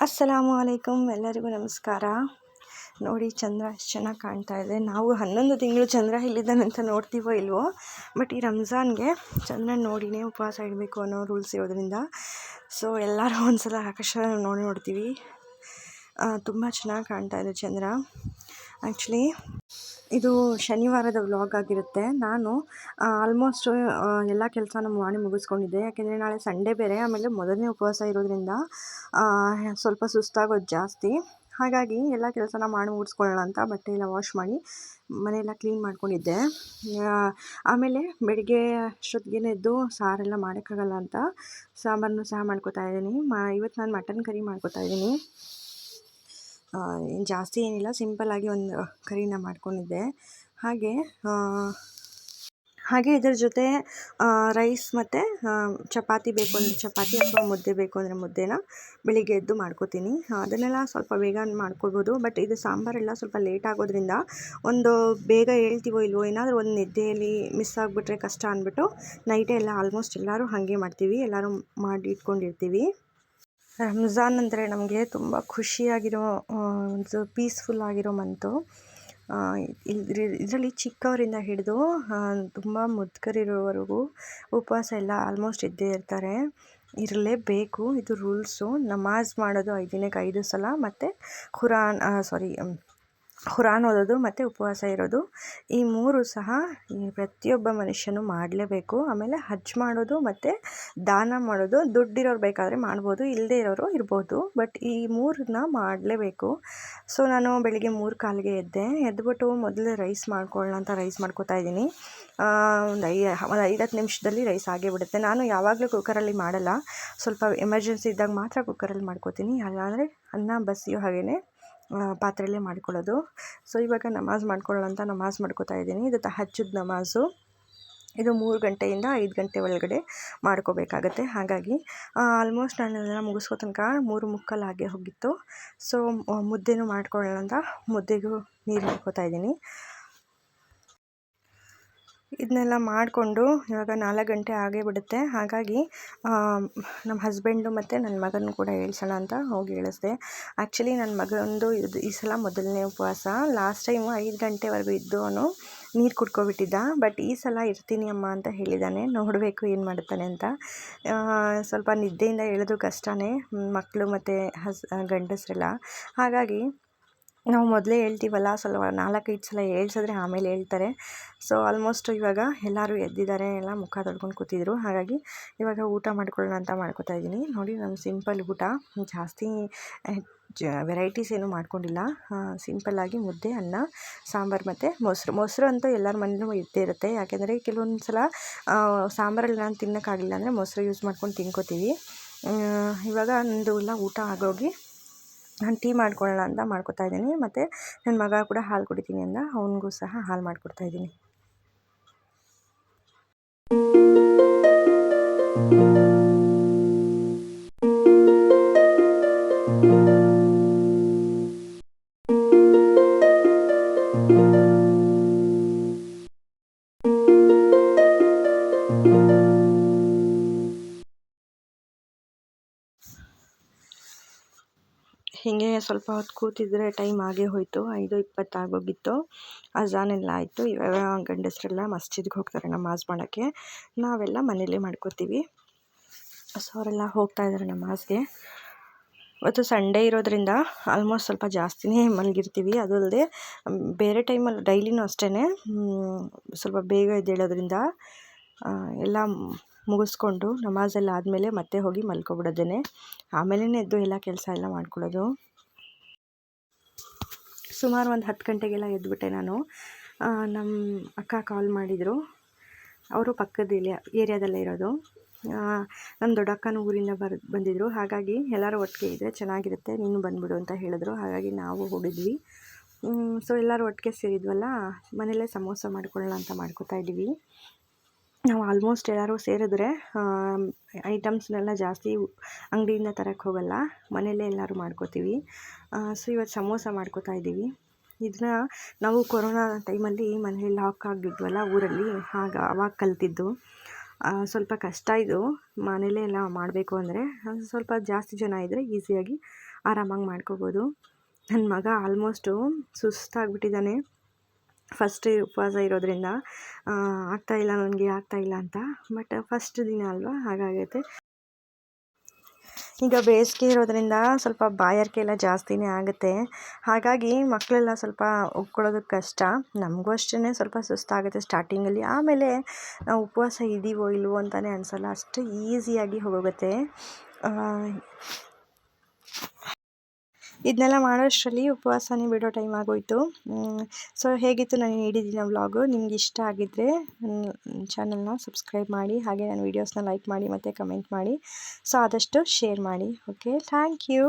ಅಸ್ಸಲಾಮು ಅಲೈಕುಮ್, ಎಲ್ಲರಿಗೂ ನಮಸ್ಕಾರ. ನೋಡಿ, ಚಂದ್ರ ಎಷ್ಟು ಚೆನ್ನಾಗಿ ಕಾಣ್ತಾ ಇದೆ. ನಾವು 11 ತಿಂಗಳು ಚಂದ್ರ ಇಲ್ಲಿದ್ದಾನೆ ಅಂತ ನೋಡ್ತೀವೋ ಇಲ್ವೋ, ಬಟ್ ಈ ರಂಜಾನ್ಗೆ ಚಂದ್ರನ ನೋಡಿನೇ ಉಪವಾಸ ಇಡಬೇಕು ಅನ್ನೋ ರೂಲ್ಸ್ ಇರೋದ್ರಿಂದ ಸೊ ಎಲ್ಲರೂ ಒಂದ್ಸಲ ಆಕಾಶ ನೋಡ್ತೀವಿ. ತುಂಬ ಚೆನ್ನಾಗಿ ಕಾಣ್ತಾ ಇದೆ ಚಂದ್ರ. ಆ್ಯಕ್ಚುಲಿ ಇದು ಶನಿವಾರದ ವ್ಲಾಗ್ ಆಗಿರುತ್ತೆ. ನಾನು ಆಲ್ಮೋಸ್ಟ್ ಎಲ್ಲ ಕೆಲಸನ ಮಾಡಿ ಮುಗಿಸ್ಕೊಂಡಿದ್ದೆ, ಯಾಕೆಂದರೆ ನಾಳೆ ಸಂಡೇ ಬೇರೆ, ಆಮೇಲೆ ಮೊದಲನೇ ಉಪವಾಸ ಇರೋದ್ರಿಂದ ಸ್ವಲ್ಪ ಸುಸ್ತಾಗೋದು ಜಾಸ್ತಿ. ಹಾಗಾಗಿ ಎಲ್ಲ ಕೆಲಸನ ಮಾಡಿ ಮುಗಿಸ್ಕೊಳ್ಳೋಣ ಅಂತ ಬಟ್ಟೆ ಎಲ್ಲ ವಾಶ್ ಮಾಡಿ ಮನೆಯೆಲ್ಲ ಕ್ಲೀನ್ ಮಾಡ್ಕೊಂಡಿದ್ದೆ. ಆಮೇಲೆ ಬೆಳಿಗ್ಗೆ ಅಷ್ಟೊತ್ತಿಗೆ ಎದ್ದು ಸಾರೆಲ್ಲ ಮಾಡೋಕ್ಕಾಗಲ್ಲ ಅಂತ ಸಾಂಬಾರನ್ನು ಸಹ ಮಾಡ್ಕೊತಾ ಇದ್ದೀನಿ. ಇವತ್ತು ನಾನು ಮಟನ್ ಕರಿ ಮಾಡ್ಕೊತಾ ಇದ್ದೀನಿ. ಜಾಸ್ತಿ ಏನಿಲ್ಲ, ಸಿಂಪಲ್ಲಾಗಿ ಒಂದು ಕರಿನ ಮಾಡ್ಕೊಂಡಿದ್ದೆ. ಹಾಗೆ ಇದರ ಜೊತೆ ರೈಸ್ ಮತ್ತು ಚಪಾತಿ ಬೇಕು ಅಂದರೆ ಚಪಾತಿ ಅಥವಾ ಮುದ್ದೆ ಬೇಕು ಅಂದರೆ ಮುದ್ದೆನ ಬೆಳಿಗ್ಗೆ ಎದ್ದು ಮಾಡ್ಕೋತೀನಿ. ಅದನ್ನೆಲ್ಲ ಸ್ವಲ್ಪ ಬೇಗ ಮಾಡ್ಕೊಳ್ಬೋದು, ಬಟ್ ಇದು ಸಾಂಬಾರೆಲ್ಲ ಸ್ವಲ್ಪ ಲೇಟ್ ಆಗೋದ್ರಿಂದ ಒಂದು ಬೇಗ ಹೇಳ್ತೀವೋ ಇಲ್ವೋ, ಏನಾದರೂ ಒಂದು ನಿದ್ದೆಯಲ್ಲಿ ಮಿಸ್ ಆಗಿಬಿಟ್ರೆ ಕಷ್ಟ ಅಂದ್ಬಿಟ್ಟು ನೈಟೇ ಎಲ್ಲ ಆಲ್ಮೋಸ್ಟ್ ಎಲ್ಲರೂ ಹಾಗೆ ಮಾಡ್ತೀವಿ, ಎಲ್ಲರೂ ಮಾಡಿ ಇಟ್ಕೊಂಡಿರ್ತೀವಿ. ರಂಜಾನ್ ಅಂದರೆ ನಮಗೆ ತುಂಬ ಖುಷಿಯಾಗಿರೋ ಒಂದು ಪೀಸ್ಫುಲ್ ಆಗಿರೋ ಮಂತು. ಇದರಲ್ಲಿ ಚಿಕ್ಕವರಿಂದ ಹಿಡಿದು ತುಂಬ ಮುದುಕರಿರೋವರೆಗೂ ಉಪವಾಸ ಎಲ್ಲ ಆಲ್ಮೋಸ್ಟ್ ಇದ್ದೇ ಇರ್ತಾರೆ, ಇರಲೇಬೇಕು. ಇದು ರೂಲ್ಸು. ನಮಾಜ್ ಮಾಡೋದು 5 ದಿನಕ್ಕೆ 5 ಸಲ, ಮತ್ತು ಖುರಾನ್ ಓದೋದು ಮತ್ತು ಉಪವಾಸ ಇರೋದು, ಈ 3 ಸಹ ಪ್ರತಿಯೊಬ್ಬ ಮನುಷ್ಯನು ಮಾಡಲೇಬೇಕು. ಆಮೇಲೆ ಹಜ್ ಮಾಡೋದು ಮತ್ತು ದಾನ ಮಾಡೋದು, ದುಡ್ಡಿರೋರು ಬೇಕಾದರೆ ಮಾಡ್ಬೋದು, ಇಲ್ಲದೇ ಇರೋರು ಇರ್ಬೋದು, ಬಟ್ ಈ 3 ಮಾಡಲೇಬೇಕು. ಸೊ ನಾನು ಬೆಳಿಗ್ಗೆ 3:15ಗೆ ಎದ್ದುಬಿಟ್ಟು ಮೊದಲೇ ರೈಸ್ ಮಾಡ್ಕೊಳ್ಳೋಣ ಅಂತ ರೈಸ್ ಮಾಡ್ಕೊತಾ ಇದ್ದೀನಿ. ಒಂದು 5-10 ನಿಮಿಷದಲ್ಲಿ ರೈಸ್ ಆಗೇ ಬಿಡುತ್ತೆ. ನಾನು ಯಾವಾಗಲೂ ಕುಕ್ಕರಲ್ಲಿ ಮಾಡಲ್ಲ, ಸ್ವಲ್ಪ ಎಮರ್ಜೆನ್ಸಿ ಇದ್ದಾಗ ಮಾತ್ರ ಕುಕ್ಕರಲ್ಲಿ ಮಾಡ್ಕೋತೀನಿ, ಅಲ್ಲಾಂದರೆ ಅನ್ನ ಬಸಿಯೋ ಹಾಗೆಯೇ ಪಾತ್ರೆಯಲ್ಲೇ ಮಾಡ್ಕೊಳ್ಳೋದು. ಸೊ ಇವಾಗ ನಮಾಜ್ ಮಾಡ್ಕೊಳ್ಳೋಣ ಅಂತ ನಮಾಜ್ ಮಾಡ್ಕೊತಾ ಇದ್ದೀನಿ. ಇದು ತಹಜ್ಜುದ್ ನಮಾಜು. ಇದು 3 ಗಂಟೆಯಿಂದ 5 ಗಂಟೆ ಒಳಗಡೆ ಮಾಡ್ಕೋಬೇಕಾಗತ್ತೆ. ಹಾಗಾಗಿ ಆಲ್ಮೋಸ್ಟ್ ನಾನೆಲ್ಲ ಮುಗಿಸ್ಕೋ ತನಕ 3:45 ಆಗೇ ಹೋಗಿತ್ತು. ಸೊ ಮುದ್ದೆನೂ ಮಾಡ್ಕೊಳ್ಳೋಣ ಅಂತ ಮುದ್ದೆಗೂ ನೀರು ಹಾಕ್ಕೋತಾ ಇದ್ದೀನಿ. ಇದನ್ನೆಲ್ಲ ಮಾಡಿಕೊಂಡು ಇವಾಗ 4 ಗಂಟೆ ಆಗೇ ಬಿಡುತ್ತೆ. ಹಾಗಾಗಿ ನಮ್ಮ ಹಸ್ಬೆಂಡು ಮತ್ತು ನನ್ನ ಮಗನೂ ಕೂಡ ಏಳ್ಸೋಣ ಅಂತ ಹೋಗಿ ಏಳಿಸ್ದೆ. ಆ್ಯಕ್ಚುಲಿ ನನ್ನ ಮಗನದು ಈ ಸಲ ಮೊದಲನೇ ಉಪವಾಸ. ಲಾಸ್ಟ್ ಟೈಮು 5 ಗಂಟೆವರೆಗೂ ಇದ್ದು ಅವನು ನೀರು ಕುಡ್ಕೊಬಿಟ್ಟಿದ್ದ, ಬಟ್ ಈ ಸಲ ಇರ್ತೀನಿ ಅಮ್ಮ ಅಂತ ಹೇಳಿದ್ದಾನೆ. ನೋಡಬೇಕು ಏನು ಮಾಡ್ತಾನೆ ಅಂತ. ಸ್ವಲ್ಪ ನಿದ್ದೆಯಿಂದ ಹೇಳೋದು ಕಷ್ಟನೇ, ಮಕ್ಕಳು ಮತ್ತು ಗಂಡಸರೆಲ್ಲ. ಹಾಗಾಗಿ ನಾವು ಮೊದಲೇ ಹೇಳ್ತೀವಲ್ಲ, ಸ್ವಲ್ಪ 4-5 ಸಲ ಹೇಳ್ಸಿದ್ರೆ ಆಮೇಲೆ ಹೇಳ್ತಾರೆ. ಸೊ ಆಲ್ಮೋಸ್ಟ್ ಇವಾಗ ಎಲ್ಲರೂ ಎದ್ದಿದ್ದಾರೆ, ಎಲ್ಲ ಮುಖ ತೊಳ್ಕೊಂಡು ಕೂತಿದ್ರು. ಹಾಗಾಗಿ ಇವಾಗ ಊಟ ಮಾಡ್ಕೊಳ್ಳೋಣ ಅಂತ ಮಾಡ್ಕೊತಾ ಇದ್ದೀನಿ. ನೋಡಿ, ನಾನು ಸಿಂಪಲ್ ಊಟ, ಜಾಸ್ತಿ ವೆರೈಟೀಸ್ ಏನೂ ಮಾಡ್ಕೊಂಡಿಲ್ಲ. ಸಿಂಪಲ್ಲಾಗಿ ಮುದ್ದೆ, ಅನ್ನ, ಸಾಂಬಾರು ಮತ್ತು ಮೊಸರು ಅಂತೂ ಎಲ್ಲರ ಮನೇಲೂ ಇದ್ದೇ ಇರುತ್ತೆ. ಯಾಕೆಂದರೆ ಕೆಲವೊಂದು ಸಲ ಸಾಂಬಾರಲ್ಲಿ ನಾನು ತಿನ್ನೋಕ್ಕಾಗಲಿಲ್ಲ ಅಂದರೆ ಮೊಸರು ಯೂಸ್ ಮಾಡ್ಕೊಂಡು ತಿನ್ಕೋತೀವಿ. ಇವಾಗ ನಂದು ಎಲ್ಲ ಊಟ ಆಗೋಗಿ ನಾನು ಟೀ ಮಾಡ್ಕೊಳ್ಳೋಣ ಅಂತ ಮಾಡ್ಕೊತಾ ಇದ್ದೀನಿ. ಮತ್ತು ನನ್ನ ಮಗ ಕೂಡ ಹಾಲು ಕುಡಿತೀನಿ ಅಂದ, ಅವನಿಗೂ ಸಹ ಹಾಲು ಮಾಡಿಕೊಡ್ತಾ ಇದ್ದೀನಿ. ಹೀಗೆ ಸ್ವಲ್ಪ ಹೊತ್ತು ಕೂತಿದ್ರೆ ಟೈಮ್ ಆಗೇ ಹೋಯಿತು. 5:20 ಆಗೋಗಿತ್ತು. ಅಜಾನ್ ಎಲ್ಲ ಆಯಿತು. ಇವಾಗ ಗಂಡಸರೆಲ್ಲ ಮಸ್ಜಿದ್ಗೆ ಹೋಗ್ತಾರೆ ನಮಾಜ್ ಮಾಡೋಕ್ಕೆ. ನಾವೆಲ್ಲ ಮನೇಲೇ ಮಾಡ್ಕೋತೀವಿ. ಸೊ ಅವರೆಲ್ಲ ಹೋಗ್ತಾ ಇದ್ದಾರೆ ನಮಾಜ್ಗೆ. ಇವತ್ತು ಸಂಡೇ ಇರೋದ್ರಿಂದ ಆಲ್ಮೋಸ್ಟ್ ಸ್ವಲ್ಪ ಜಾಸ್ತಿನೇ ಮಲಗಿರ್ತೀವಿ. ಅದು ಅಲ್ಲದೆ ಬೇರೆ ಟೈಮಲ್ಲಿ ಡೈಲಿನೂ ಅಷ್ಟೇ ಸ್ವಲ್ಪ ಬೇಗ ಎದ್ದೇಳೋದ್ರಿಂದ ಎಲ್ಲ ಮುಗಿಸ್ಕೊಂಡು ನಮಾಜೆಲ್ಲ ಆದಮೇಲೆ ಮತ್ತೆ ಹೋಗಿ ಮಲ್ಕೊಬಿಡೋದೇನೆ. ಆಮೇಲೆ ಎದ್ದು ಎಲ್ಲ ಕೆಲಸ ಎಲ್ಲ ಮಾಡ್ಕೊಳ್ಳೋದು. ಸುಮಾರು ಒಂದು 10 ಗಂಟೆಗೆಲ್ಲ ಎದ್ದುಬಿಟ್ಟೆ ನಾನು. ನಮ್ಮ ಅಕ್ಕ ಕಾಲ್ ಮಾಡಿದರು. ಅವರು ಪಕ್ಕದ ಏರಿಯಾದಲ್ಲೇ ಇರೋದು. ನಮ್ಮ ದೊಡ್ಡಕ್ಕನೂ ಊರಿಂದ ಬಂದಿದ್ದರು. ಹಾಗಾಗಿ ಎಲ್ಲರೂ ಒಟ್ಟಿಗೆ ಇದ್ದರೆ ಚೆನ್ನಾಗಿರುತ್ತೆ, ನೀನು ಬಂದುಬಿಡು ಅಂತ ಹೇಳಿದ್ರು. ಹಾಗಾಗಿ ನಾವು ಹೋಗಿದ್ವಿ. ಸೊ ಎಲ್ಲರೂ ಒಟ್ಟಿಗೆ ಸೇರಿದ್ವಲ್ಲ, ಮನೆಯಲ್ಲೇ ಸಮೋಸ ಮಾಡ್ಕೊಳ್ಳೋಣ ಅಂತ ಮಾಡ್ಕೊತಾ ಇದ್ದೀವಿ. ನಾವು ಆಲ್ಮೋಸ್ಟ್ ಎಲ್ಲರೂ ಸೇರಿದ್ರೆ ಐಟಮ್ಸ್ನೆಲ್ಲ ಜಾಸ್ತಿ ಅಂಗಡಿಯಿಂದ ತರಕ್ಕೆ ಹೋಗಲ್ಲ, ಮನೆಯಲ್ಲೇ ಎಲ್ಲರೂ ಮಾಡ್ಕೋತೀವಿ. ಸೊ ಇವತ್ತು ಸಮೋಸ ಮಾಡ್ಕೋತಾ ಇದ್ದೀವಿ. ಇದನ್ನ ನಾವು ಕೊರೋನಾ ಟೈಮಲ್ಲಿ ಮನೇಲಿ ಲಾಕ್ ಆಗಿದ್ವಲ್ಲ ಊರಲ್ಲಿ, ಅವಾಗ ಕಲ್ತಿದ್ದು. ಸ್ವಲ್ಪ ಕಷ್ಟ ಇದು ಮನೇಲೇ ಎಲ್ಲ ಮಾಡಬೇಕು ಅಂದರೆ. ಸ್ವಲ್ಪ ಜಾಸ್ತಿ ಜನ ಇದ್ದರೆ ಈಸಿಯಾಗಿ ಆರಾಮಾಗಿ ಮಾಡ್ಕೋಬೋದು. ನನ್ನ ಮಗ ಆಲ್ಮೋಸ್ಟು ಸುಸ್ತಾಗ್ಬಿಟ್ಟಿದ್ದಾನೆ ಫಸ್ಟ್ ಉಪವಾಸ ಇರೋದ್ರಿಂದ. ಆಗ್ತಾಯಿಲ್ಲ ನನಗೆ ಆಗ್ತಾಯಿಲ್ಲ ಅಂತ. ಬಟ್ ಫಸ್ಟ್ ದಿನ ಅಲ್ವಾ ಹಾಗಾಗೈತೆ. ಈಗ ಬೇಸಿಗೆ ಇರೋದ್ರಿಂದ ಸ್ವಲ್ಪ ಬಾಯಾರಿಕೆ ಎಲ್ಲ ಜಾಸ್ತಿನೇ ಆಗುತ್ತೆ. ಹಾಗಾಗಿ ಮಕ್ಕಳೆಲ್ಲ ಸ್ವಲ್ಪ ಒಪ್ಕೊಳ್ಳೋದಕ್ಕೆ ಕಷ್ಟ. ನಮಗೂ ಅಷ್ಟೇ ಸ್ವಲ್ಪ ಸುಸ್ತಾಗುತ್ತೆ ಸ್ಟಾರ್ಟಿಂಗಲ್ಲಿ. ಆಮೇಲೆ ನಾವು ಉಪವಾಸ ಇದ್ದೀವೋ ಇಲ್ವೋ ಅಂತಲೇ ಅನಿಸಲ್ಲ, ಅಷ್ಟು ಈಸಿಯಾಗಿ ಹೋಗುತ್ತೆ. ಇದನ್ನೆಲ್ಲ ಮಾಡೋಷ್ಟರಲ್ಲಿ ಉಪವಾಸನೇ ಬಿಡೋ ಟೈಮ್ ಆಗೋಯಿತು. ಸೊ ಹೇಗಿತ್ತು ನಾನು ಇಡೀ ದಿನ ವ್ಲಾಗು? ನಿಮ್ಗೆ ಇಷ್ಟ ಆಗಿದ್ದರೆ ಚಾನಲ್ನ ಸಬ್ಸ್ಕ್ರೈಬ್ ಮಾಡಿ, ಹಾಗೆ ನನ್ನ ವೀಡಿಯೋಸ್ನ ಲೈಕ್ ಮಾಡಿ ಮತ್ತು ಕಮೆಂಟ್ ಮಾಡಿ. ಸೊ ಆದಷ್ಟು ಶೇರ್ ಮಾಡಿ. Okay, thank you.